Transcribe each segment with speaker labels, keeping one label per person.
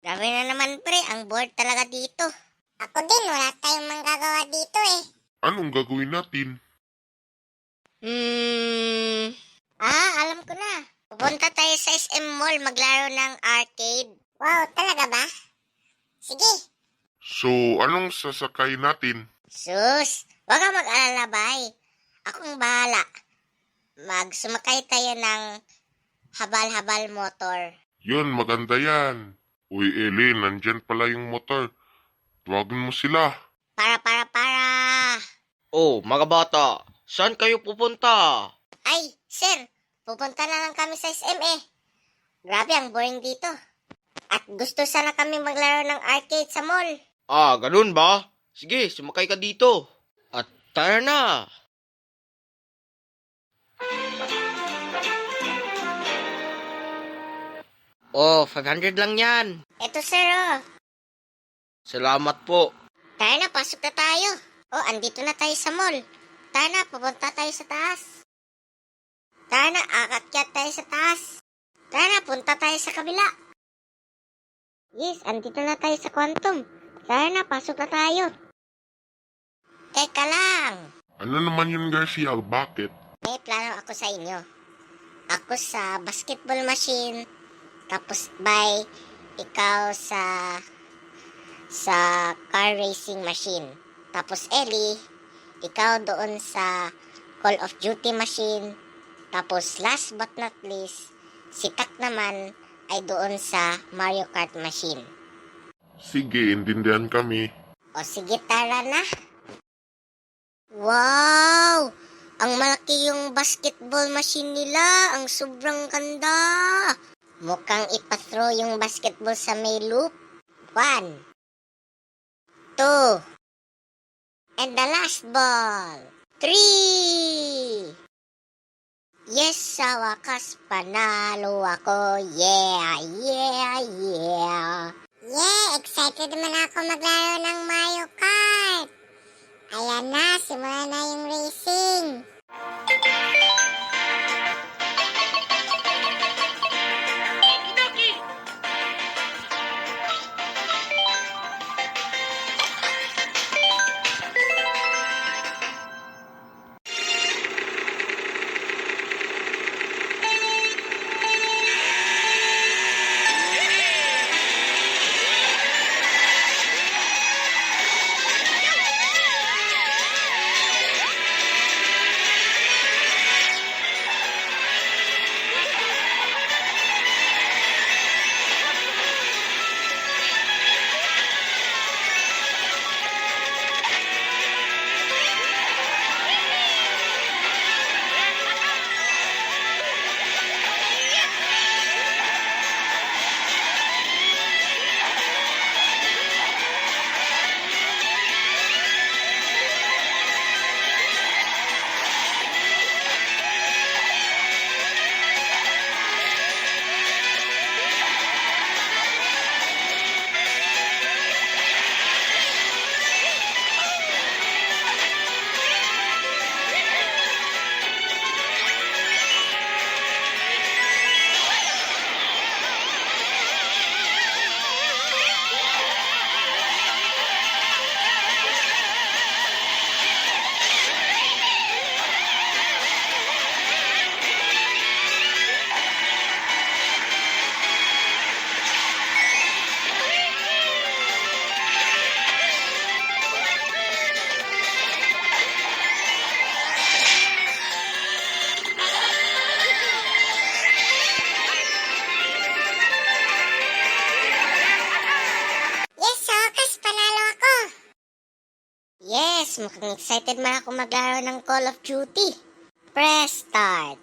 Speaker 1: Grabe na naman pre, ang bored talaga dito.
Speaker 2: Ako din, wala tayong manggagawa dito eh.
Speaker 3: Anong gagawin natin?
Speaker 1: Alam ko na. Pupunta tayo sa SM Mall maglaro ng arcade.
Speaker 2: Wow, talaga ba? Sige,
Speaker 3: So, anong sasakay natin?
Speaker 1: Sus, wag ka mag-alala bay. Akong bahala. Magsumakay tayo ng habal-habal motor.
Speaker 3: Yun, maganda yan. Uy, Eli, nandyan pala yung motor. Tuwagin mo sila.
Speaker 1: Para.
Speaker 4: Oh, mga bata, saan kayo pupunta?
Speaker 1: Ay, sir, pupunta na lang kami sa SM eh. Grabe, ang boring dito. At gusto sana kami maglaro ng arcade sa mall.
Speaker 4: Ah, ganun ba? Sige, sumakay ka dito. At tara na. Oh, 500 lang yan.
Speaker 1: Eto sir oh.
Speaker 4: Salamat po.
Speaker 1: Tara na, pasok na tayo. Oh, andito na tayo sa mall. Tara na, pupunta tayo sa taas. Tara na, akakyat tayo sa taas. Tara na, punta tayo sa kabila. Yes, andito na tayo sa Quantum. Tara na, pasok na tayo. Teka lang.
Speaker 3: Ano naman yun, Garcia? Bakit?
Speaker 1: May plano ako sa inyo. Ako sa basketball machine. Tapos by ikaw sa car racing machine. Tapos Ellie, ikaw doon sa Call of Duty machine. Tapos last but not least, si Tak naman ay doon sa Mario Kart machine.
Speaker 3: Sige, intindihan kami.
Speaker 1: O sige, tara na. Wow! Ang malaki yung basketball machine nila. Ang sobrang ganda. Mukhang ipathrow yung basketball sa may loop. 1, 2, and the last ball. 3! Yes, sa wakas panalo ako. Yeah!
Speaker 2: yeah, excited naman ako maglaro ng Mario Kart. Ayan na, simula na yung racing. Yes, sa wakas panalo ako.
Speaker 1: Yes, mukhang excited man ako maglaro ng Call of Duty. Press start.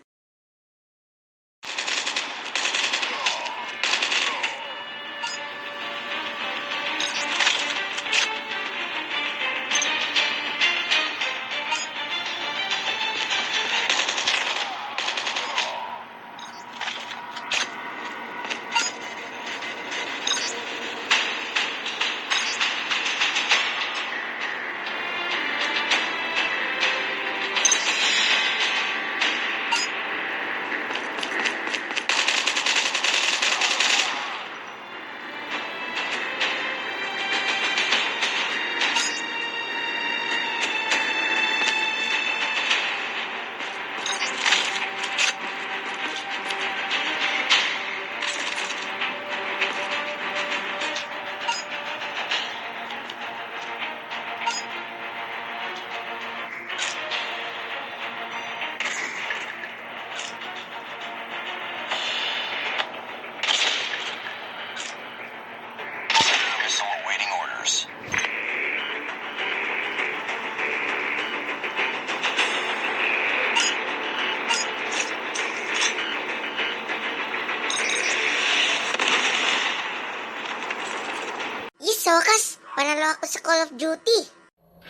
Speaker 1: sa wakas, panalo ako sa Call of Duty.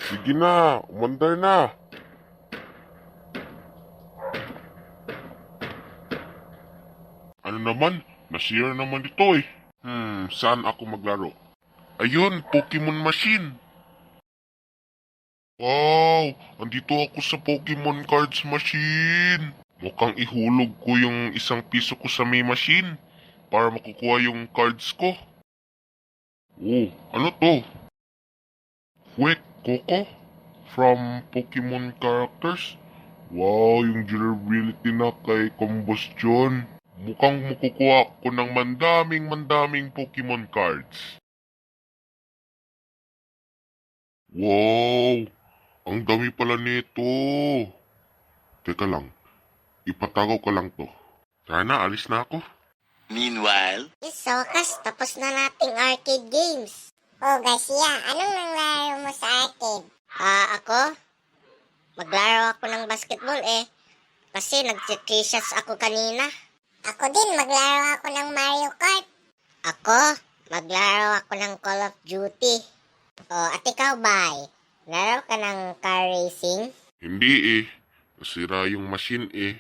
Speaker 3: Sige na, umandar na. Ano naman? Nasira naman ito eh. Saan ako maglaro? Ayun, Pokemon Machine. Wow, andito ako sa Pokemon Cards Machine. Mukhang ihulog ko yung 1 piso ko sa may machine para makukuha yung cards ko. Oh, ano to? Quick Coco from Pokemon characters. Wow, yung durability na kay Combustion. Mukhang makukuha ko ng mandaming Pokemon cards. Wow, ang dami pala nito. Teka lang, ipatago ko lang to. Tara na, alis na ako.
Speaker 5: Meanwhile,
Speaker 1: Sa wakas, tapos na nating arcade games.
Speaker 2: Oh, Garcia, anong nanglaro mo sa arcade?
Speaker 1: Ako? Maglaro ako ng basketball eh. Kasi nag-3 shots ako kanina.
Speaker 2: Ako din, maglaro ako ng Mario Kart.
Speaker 1: Ako, maglaro ako ng Call of Duty. At ikaw, Bay? Laro ka ng car racing?
Speaker 3: Hindi eh, nasira yung machine eh.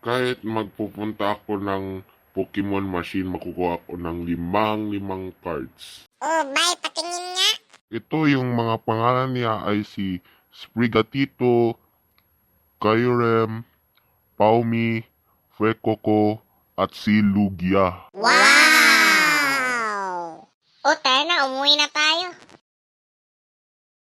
Speaker 3: Kahit magpupunta ako ng Pokemon machine, makukuha ako ng 5 cards.
Speaker 2: Oh, bye, patingin nga.
Speaker 3: Ito yung mga pangalan niya ay si Sprigatito, Kyurem, Paumi, Fuecoco, at si Lugia.
Speaker 1: Wow! Tara na, umuwi na tayo.